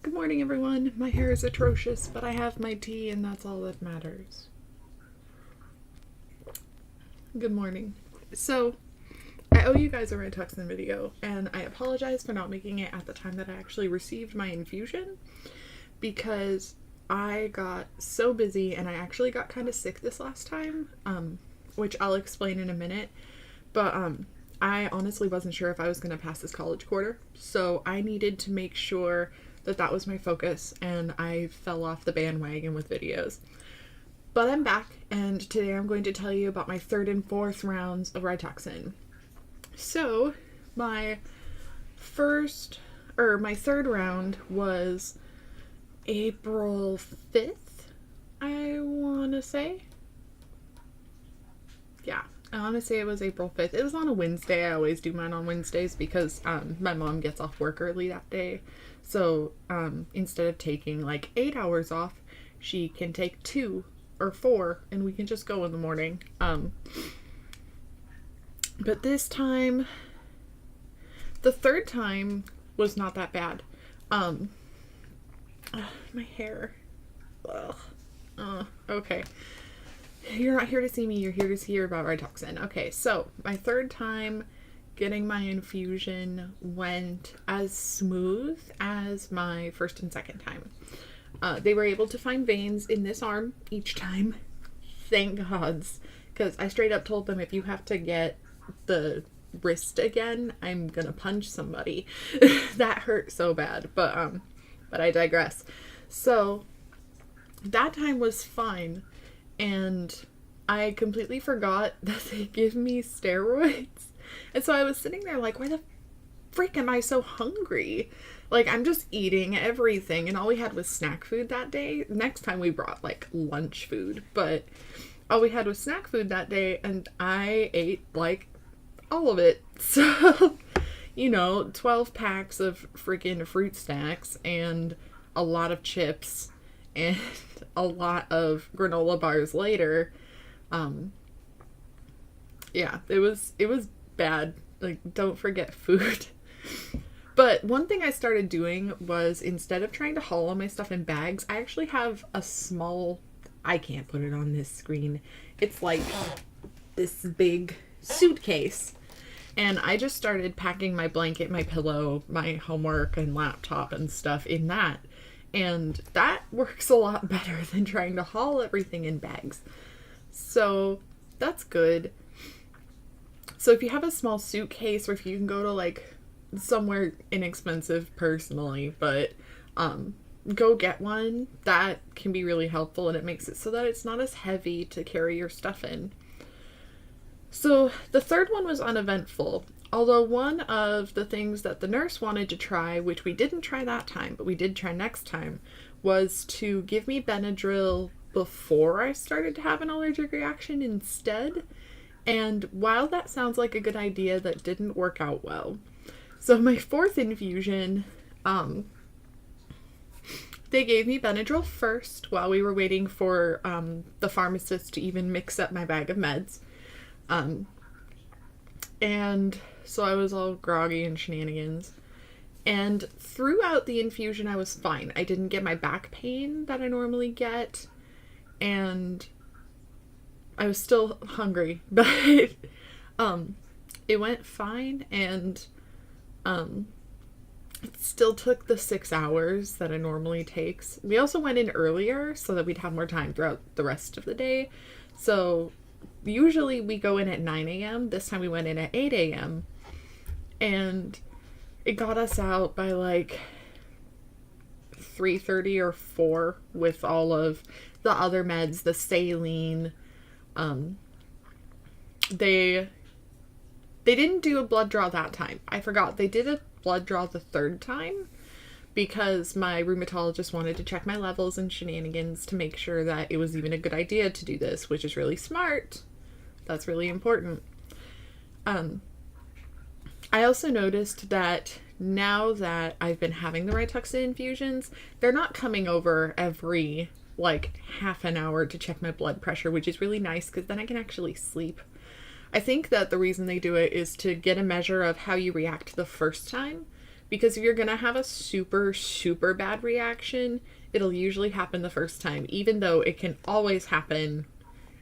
Good morning, everyone. My hair is atrocious, but I have my tea, and that's all that matters. Good morning. So, I owe you guys a Rituxan video, and I apologize for not making it at the time that I actually received my infusion, because I got so busy, and I actually got kind of sick this last time, which I'll explain in a minute, but I honestly wasn't sure if I was going to pass this college quarter, so I needed to make sure that was my focus, and I fell off the bandwagon with videos. But I'm back, and today I'm going to tell you about my third and fourth rounds of Rituxan. So, my third round was April 5th, I want to say. Yeah, I want to say it was April 5th. It was on a Wednesday. I always do mine on Wednesdays because my mom gets off work early that day. So instead of taking like 8 hours off, she can take 2 or 4 and we can just go in the morning. But this time, the third time was not that bad. My hair. Ugh. Okay. You're not here to see me, you're here to hear about Rituxan. Okay, so my third time getting my infusion went as smooth as my first and second time. They were able to find veins in this arm each time. Thank gods. Because I straight up told them, if you have to get the wrist again, I'm gonna punch somebody. That hurt so bad. But I digress. So that time was fine. And I completely forgot that they give me steroids. And so I was sitting there like, why the freak am I so hungry? Like, I'm just eating everything. And all we had was snack food that day. Next time we brought like lunch food. But all we had was snack food that day. And I ate like all of it. So, 12 packs of freaking fruit snacks and a lot of chips and a lot of granola bars later. Yeah, it was bad. Like, don't forget food. But one thing I started doing was, instead of trying to haul all my stuff in bags, I actually have a small, I can't put it on this screen, it's like this big suitcase. And I just started packing my blanket, my pillow, my homework and laptop and stuff in that. And that works a lot better than trying to haul everything in bags. So that's good. So if you have a small suitcase, or if you can go to like somewhere inexpensive personally, but go get one, that can be really helpful, and it makes it so that it's not as heavy to carry your stuff in. So the third one was uneventful. Although one of the things that the nurse wanted to try, which we didn't try that time, but we did try next time, was to give me Benadryl before I started to have an allergic reaction instead. And while that sounds like a good idea, that didn't work out well. So my fourth infusion, they gave me Benadryl first while we were waiting for the pharmacist to even mix up my bag of meds. And so I was all groggy and shenanigans. And throughout the infusion, I was fine. I didn't get my back pain that I normally get. And I was still hungry. But it went fine. And it still took the 6 hours that it normally takes. We also went in earlier so that we'd have more time throughout the rest of the day. So usually we go in at 9 a.m. This time we went in at 8 a.m. And it got us out by like 3:30 or 4 with all of the other meds, the saline. They didn't do a blood draw that time. I forgot. They did a blood draw the third time because my rheumatologist wanted to check my levels and shenanigans to make sure that it was even a good idea to do this, which is really smart. That's really important. I also noticed that now that I've been having the Rituxan infusions, they're not coming over every like half an hour to check my blood pressure, which is really nice because then I can actually sleep. I think that the reason they do it is to get a measure of how you react the first time, Because if you're going to have a super, super bad reaction, it'll usually happen the first time, even though it can always happen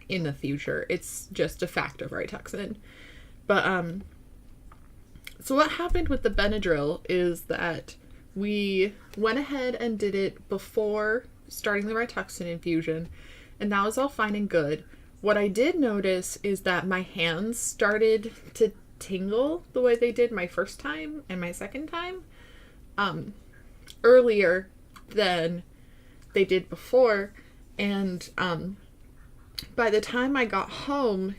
in the future. It's just a fact of Rituxan. But, so what happened with the Benadryl is that we went ahead and did it before starting the Rituxan infusion, and that was all fine and good. What I did notice is that my hands started to tingle the way they did my first time and my second time, earlier than they did before. And by the time I got home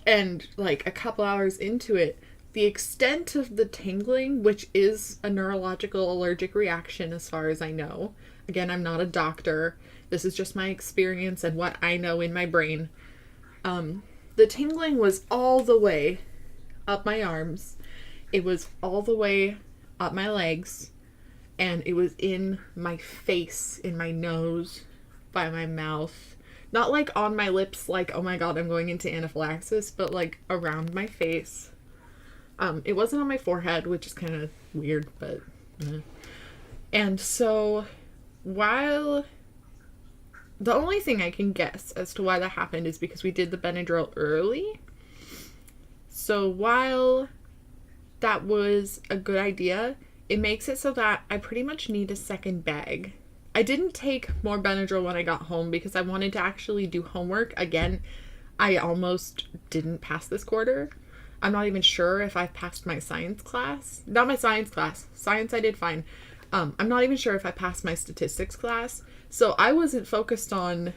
and like a couple hours into it, the extent of the tingling, which is a neurological allergic reaction as far as I know, again, I'm not a doctor, this is just my experience and what I know in my brain, the tingling was all the way up my arms, it was all the way up my legs, and it was in my face, in my nose, by my mouth. Not like on my lips, like, oh my god, I'm going into anaphylaxis, but like around my face. It wasn't on my forehead, which is kind of weird, but... And so, while... The only thing I can guess as to why that happened is because we did the Benadryl early. So while that was a good idea, it makes it so that I pretty much need a second bag. I didn't take more Benadryl when I got home because I wanted to actually do homework. Again, I almost didn't pass this quarter. I'm not even sure if I passed my science class. Not my science class. Science I did fine. I'm not even sure if I passed my statistics class. So I wasn't focused on,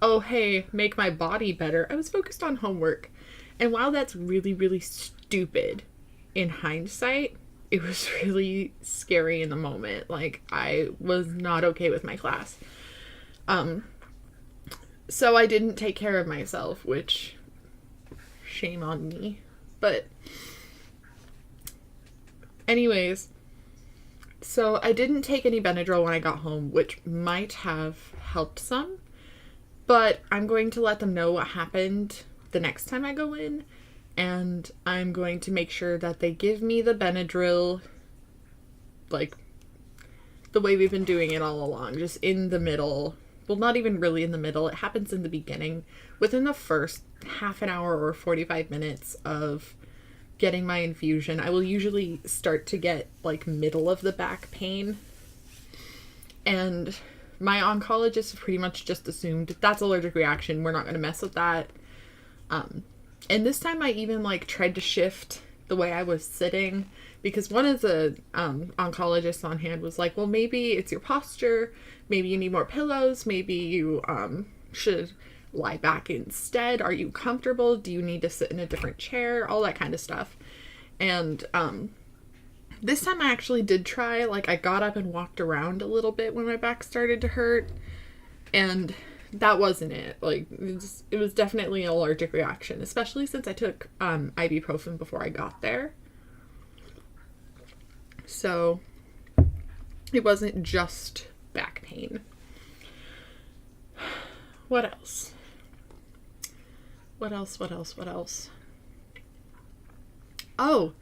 oh, hey, make my body better. I was focused on homework. And while that's really, really stupid in hindsight, it was really scary in the moment. Like, I was not okay with my class. So I didn't take care of myself, which, shame on me. But anyways, so I didn't take any Benadryl when I got home, which might have helped some, but I'm going to let them know what happened the next time I go in, and I'm going to make sure that they give me the Benadryl like the way we've been doing it all along, just in the middle. Well, not even really in the middle. It happens in the beginning. Within the first half an hour or 45 minutes of getting my infusion, I will usually start to get like middle of the back pain. And my oncologist pretty much just assumed that's allergic reaction. We're not going to mess with that. And this time I even like tried to shift the way I was sitting, because one of the oncologists on hand was like, well, maybe it's your posture, maybe you need more pillows, maybe you should lie back instead, are you comfortable, do you need to sit in a different chair, all that kind of stuff. And this time I actually did try, like I got up and walked around a little bit when my back started to hurt, and that wasn't it. Like, it was definitely an allergic reaction, especially since I took ibuprofen before I got there. So it wasn't just back pain. What else? What else? Oh,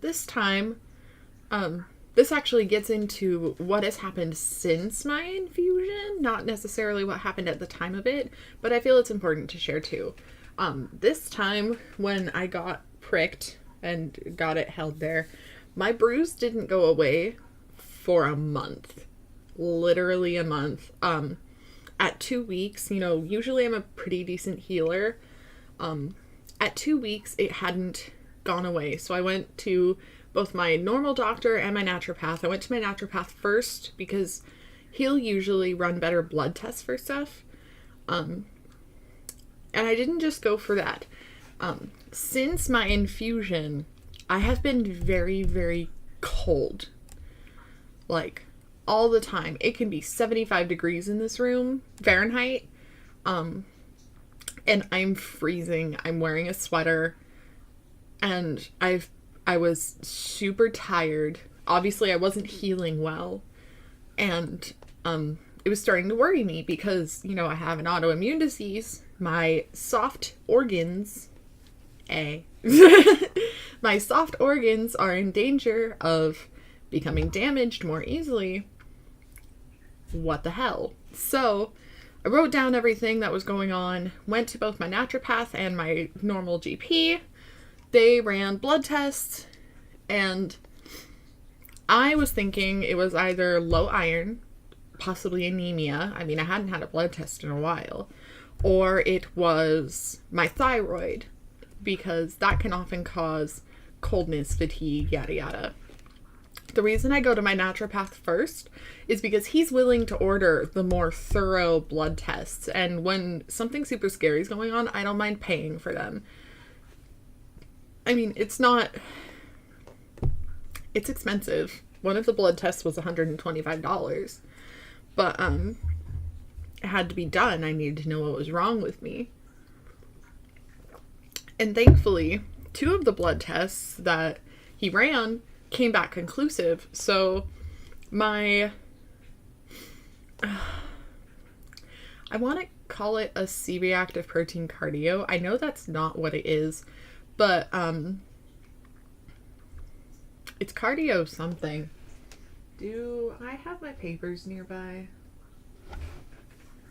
this time, this actually gets into what has happened since my infusion, not necessarily what happened at the time of it, but I feel it's important to share too. This time when I got pricked and got it held there, my bruise didn't go away for a month. Literally a month. At 2 weeks, you know, usually I'm a pretty decent healer. At 2 weeks, it hadn't gone away. So I went to both my normal doctor and my naturopath. I went to my naturopath first because he'll usually run better blood tests for stuff. And I didn't just go for that. Since my infusion, I have been very, very cold. Like, all the time. It can be 75 degrees in this room, Fahrenheit. And I'm freezing. I'm wearing a sweater. And I was super tired. Obviously, I wasn't healing well. And it was starting to worry me because, you know, I have an autoimmune disease. My soft organs, my soft organs are in danger of becoming damaged more easily. What the hell? So I wrote down everything that was going on, went to both my naturopath and my normal GP. They ran blood tests, and I was thinking it was either low iron, possibly anemia. I mean, I hadn't had a blood test in a while. Or it was my thyroid, because that can often cause coldness, fatigue, yada yada. The reason I go to my naturopath first is because he's willing to order the more thorough blood tests. And when something super scary is going on, I don't mind paying for them. I mean, it's expensive. One of the blood tests was $125. But, it had to be done. I needed to know what was wrong with me. And thankfully, 2 of the blood tests that he ran came back conclusive. So I want to call it a C-reactive protein cardio. I know that's not what it is, but it's cardio something. Do I have my papers nearby?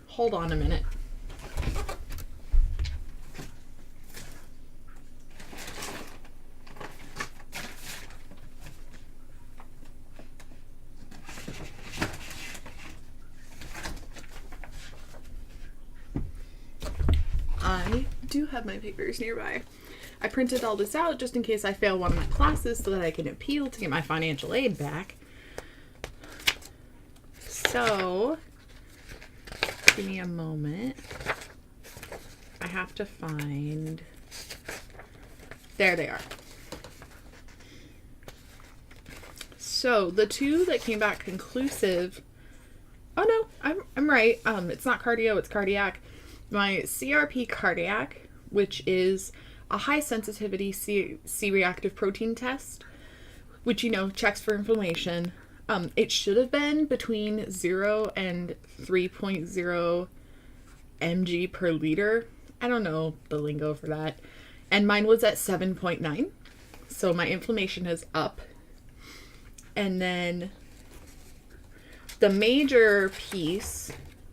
Hold on a minute. I do have my papers nearby. I printed all this out just in case I fail one of my classes so that I can appeal to get my financial aid back. So, give me a moment. I have to find... There they are. So, the 2 that came back conclusive... Oh no, I'm right. It's not cardio, it's cardiac. My CRP cardiac, which is a high sensitivity C-reactive protein test, which, checks for inflammation. It should have been between 0 and 3.0 mg per liter. I don't know the lingo for that. And mine was at 7.9. So my inflammation is up. And then the major piece,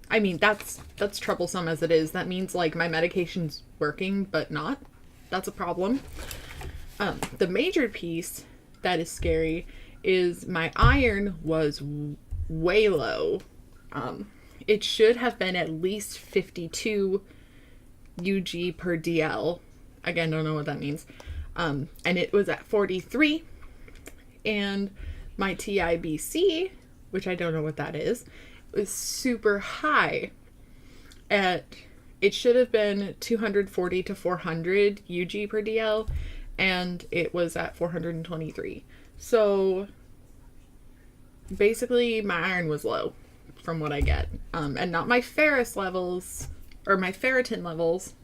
I mean, that's troublesome as it is. That means like my medication's working, but not. That's a problem. The major piece that is scary is my iron was way low. It should have been at least 52 UG per DL. Again, don't know what that means. And it was at 43. And my TIBC, which I don't know what that is, was super high. It should have been 240 to 400 UG per DL, and it was at 423. So basically my iron was low from what I get. And not my ferrous levels or my ferritin levels,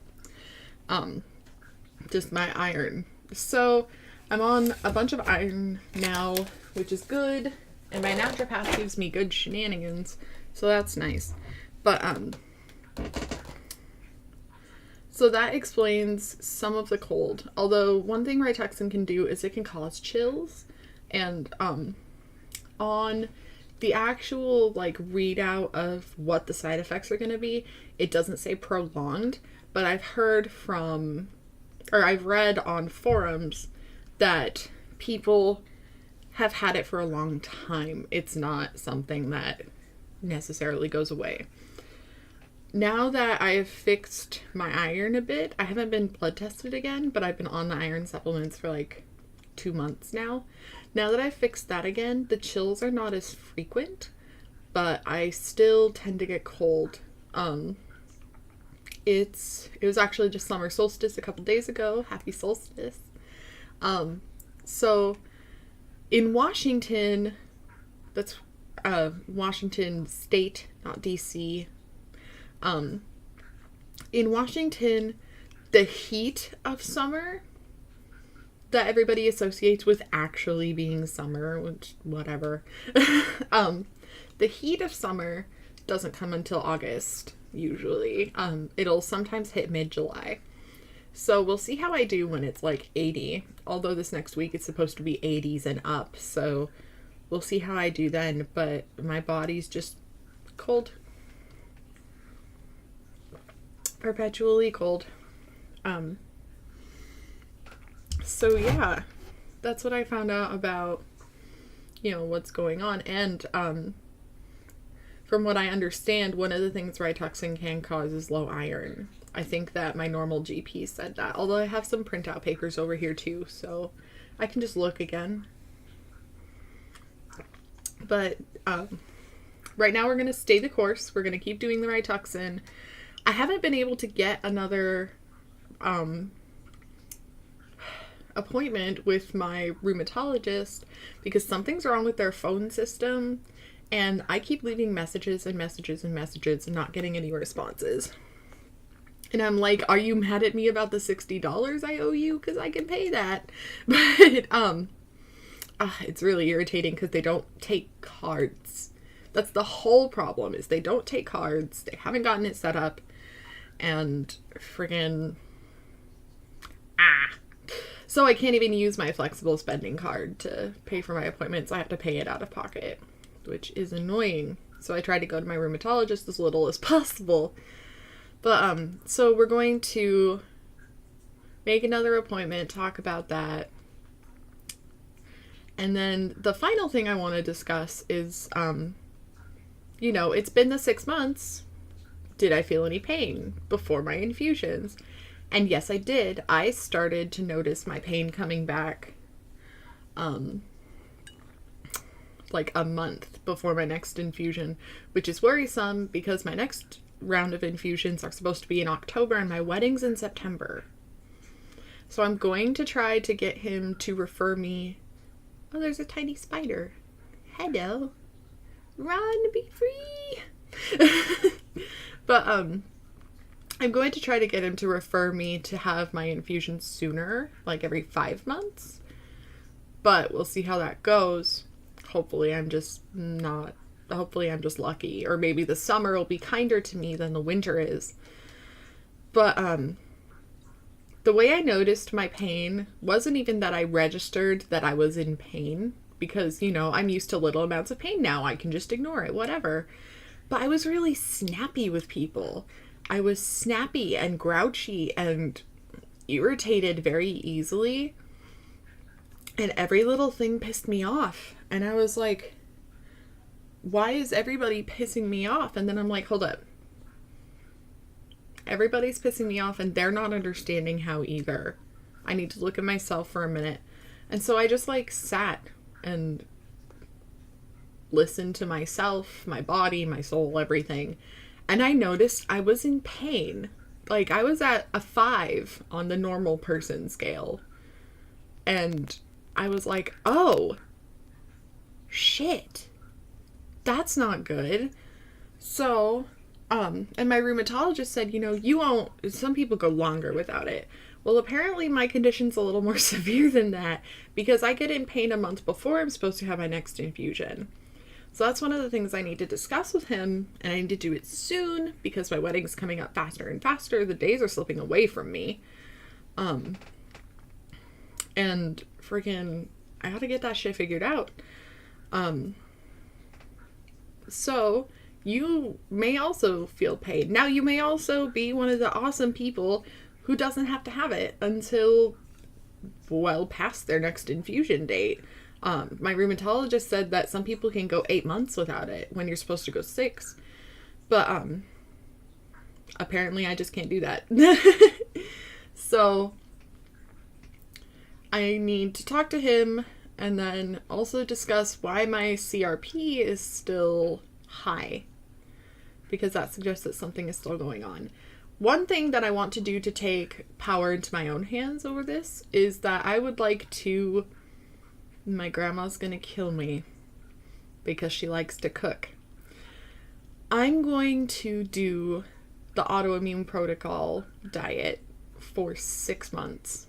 just my iron. So I'm on a bunch of iron now, which is good. And my naturopath gives me good shenanigans, so that's nice. But, so that explains some of the cold. Although one thing Rituxan can do is it can cause chills. And, on the actual, readout of what the side effects are going to be, it doesn't say prolonged. But I've read on forums that people have had it for a long time. It's not something that necessarily goes away. Now that I have fixed my iron a bit, I haven't been blood tested again, but I've been on the iron supplements for 2 months now. Now that I've fixed that again, the chills are not as frequent, but I still tend to get cold. It was actually just summer solstice a couple days ago. Happy solstice. So in Washington, that's Washington State, not DC. In Washington, the heat of summer that everybody associates with actually being summer, which, whatever. The heat of summer doesn't come until August, usually. It'll sometimes hit mid-July. So we'll see how I do when it's 80. Although this next week it's supposed to be 80s and up, so we'll see how I do then, but my body's just cold. Perpetually cold. So yeah, that's what I found out about, what's going on. And from what I understand, one of the things Rituxan can cause is low iron. I think that my normal GP said that, although I have some printout papers over here too, so I can just look again. But right now we're going to stay the course. We're going to keep doing the Rituxan. I haven't been able to get another appointment with my rheumatologist because something's wrong with their phone system, and I keep leaving messages and messages and messages and not getting any responses. And I'm like, are you mad at me about the $60 I owe you? Because I can pay that. But it's really irritating because they don't take cards. That's the whole problem, is they don't take cards. They haven't gotten it set up. And friggin' so I can't even use my flexible spending card to pay for my appointments. I have to pay it out of pocket, which is annoying. So I try to go to my rheumatologist as little as possible. But so we're going to make another appointment, talk about that. And then the final thing I want to discuss is it's been the 6 months. Did I feel any pain before my infusions? And yes, I did. I started to notice my pain coming back like a month before my next infusion, which is worrisome because my next round of infusions are supposed to be in October and my wedding's in September. So I'm going to try to get him to refer me. Oh, there's a tiny spider. Hello. Run, be free. But I'm going to try to get him to refer me to have my infusions sooner, like every 5 months. But we'll see how that goes. Hopefully I'm just lucky. Or maybe the summer will be kinder to me than the winter is. But the way I noticed my pain wasn't even that I registered that I was in pain. Because, I'm used to little amounts of pain now. I can just ignore it, whatever. But I was really snappy with people. I was snappy and grouchy and irritated very easily. And every little thing pissed me off. And I was like, why is everybody pissing me off? And then I'm like, hold up. Everybody's pissing me off and they're not understanding how either. I need to look at myself for a minute. And so I just sat and listened to myself, my body, my soul, everything. And I noticed I was in pain. I was at a 5 on the normal person scale. And I was like, oh, shit. That's not good. So, and my rheumatologist said, you won't, some people go longer without it. Well, apparently my condition's a little more severe than that because I get in pain a month before I'm supposed to have my next infusion. So that's one of the things I need to discuss with him, and I need to do it soon because my wedding's coming up faster and faster. The days are slipping away from me. And freaking, I gotta get that shit figured out. So you may also feel pain. Now, you may also be one of the awesome people who doesn't have to have it until well past their next infusion date. My rheumatologist said that some people can go 8 months without it when you're supposed to go 6. But apparently I just can't do that. So I need to talk to him and then also discuss why my CRP is still high, because that suggests that something is still going on. One thing that I want to do to take power into my own hands over this is that I would like to... My grandma's gonna kill me because she likes to cook. I'm going to do the autoimmune protocol diet for 6 months.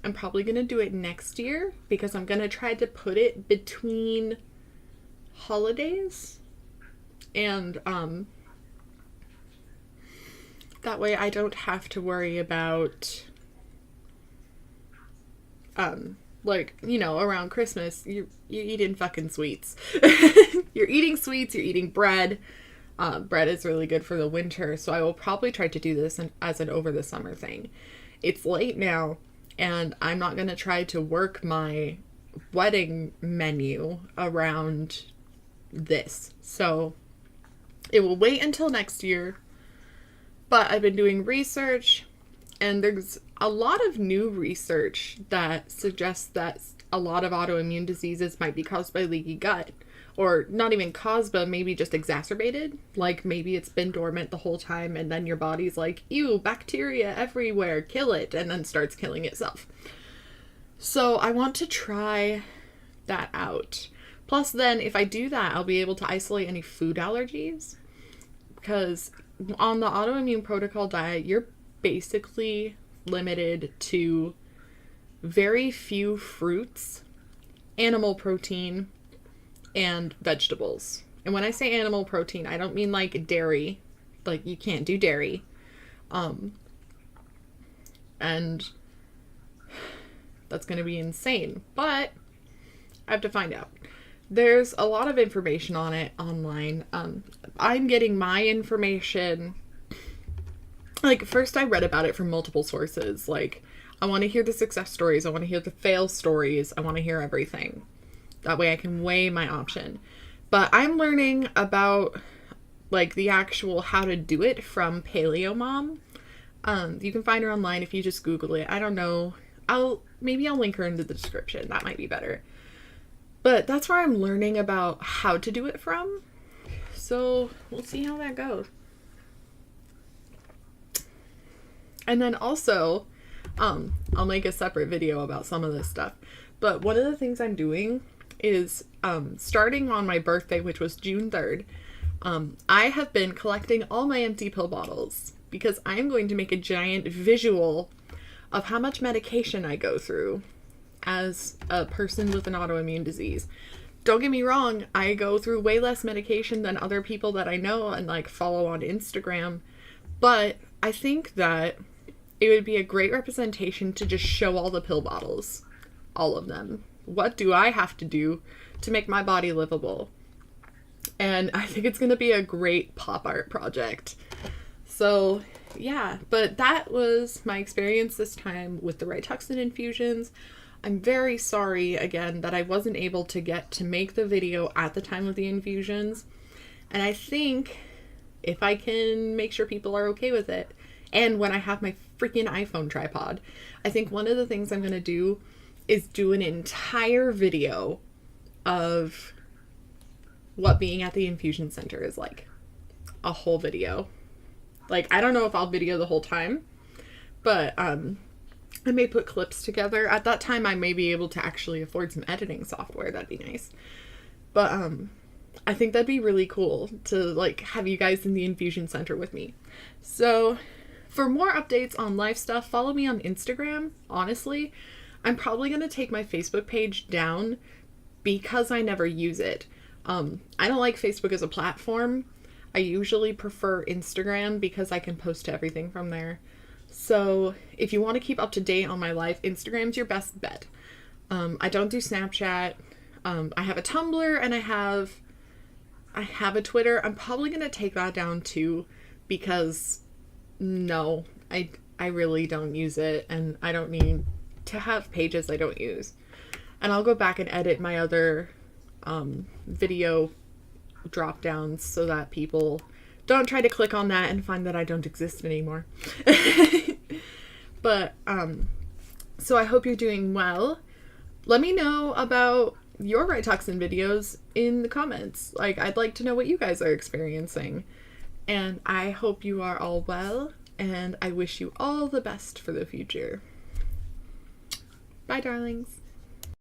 I'm probably going to do it next year because I'm going to try to put it between holidays. And that way I don't have to worry about like, you know, around Christmas, you're eating fucking sweets. You're eating sweets, you're eating bread. Bread is really good for the winter, so I will probably try to do this as an over the summer thing. It's late now, and I'm not going to try to work my wedding menu around this. So it will wait until next year. But I've been doing research, and there's a lot of new research that suggests that a lot of autoimmune diseases might be caused by leaky gut. Or not even caused, but maybe just exacerbated. Like maybe it's been dormant the whole time and then your body's like, ew, bacteria everywhere, kill it, and then starts killing itself. So I want to try that out. Plus then if I do that, I'll be able to isolate any food allergies. Because on the autoimmune protocol diet, you're basically limited to very few fruits, animal protein, and vegetables. And when I say animal protein, I don't mean like dairy. Like you can't do dairy. And that's going to be insane. But I have to find out. There's a lot of information on it online. I'm getting my information. Like first I read about it from multiple sources. Like I want to hear the success stories. I want to hear the fail stories. I want to hear everything. That way I can weigh my option. But I'm learning about like the actual how to do it from Paleo Mom. You can find her online if you just Google it. I don't know. Maybe I'll link her into the description. That might be better. But that's where I'm learning about how to do it from. So we'll see how that goes. And then also, I'll make a separate video about some of this stuff. But one of the things I'm doing is starting on my birthday, which was June 3rd, I have been collecting all my empty pill bottles because I am going to make a giant visual of how much medication I go through as a person with an autoimmune disease. Don't get me wrong, I go through way less medication than other people that I know and like follow on Instagram, but I think that it would be a great representation to just show all the pill bottles, all of them. What do I have to do to make my body livable? And I think it's going to be a great pop art project. So yeah, but that was my experience this time with the Rituxan infusions. I'm very sorry again that I wasn't able to get to make the video at the time of the infusions. And I think if I can make sure people are okay with it, and when I have my freaking iPhone tripod, I think one of the things I'm going to do is do an entire video of what being at the infusion center is like. A whole video. Like, I don't know if I'll video the whole time, but I may put clips together. At that time, I may be able to actually afford some editing software. That'd be nice. But I think that'd be really cool to like have you guys in the infusion center with me. So for more updates on life stuff, follow me on Instagram. Honestly, I'm probably going to take my Facebook page down because I never use it. I don't like Facebook as a platform. I usually prefer Instagram because I can post everything from there. So if you want to keep up to date on my life, Instagram's your best bet. I don't do Snapchat. I have a Tumblr and I have a Twitter. I'm probably going to take that down too because no, I really don't use it and I don't need to have pages I don't use. And I'll go back and edit my other video drop downs so that people don't try to click on that and find that I don't exist anymore. But so I hope you're doing well. Let me know about your Rituxan videos in the comments. Like, I'd like to know what you guys are experiencing. And I hope you are all well, and I wish you all the best for the future. Bye, darlings.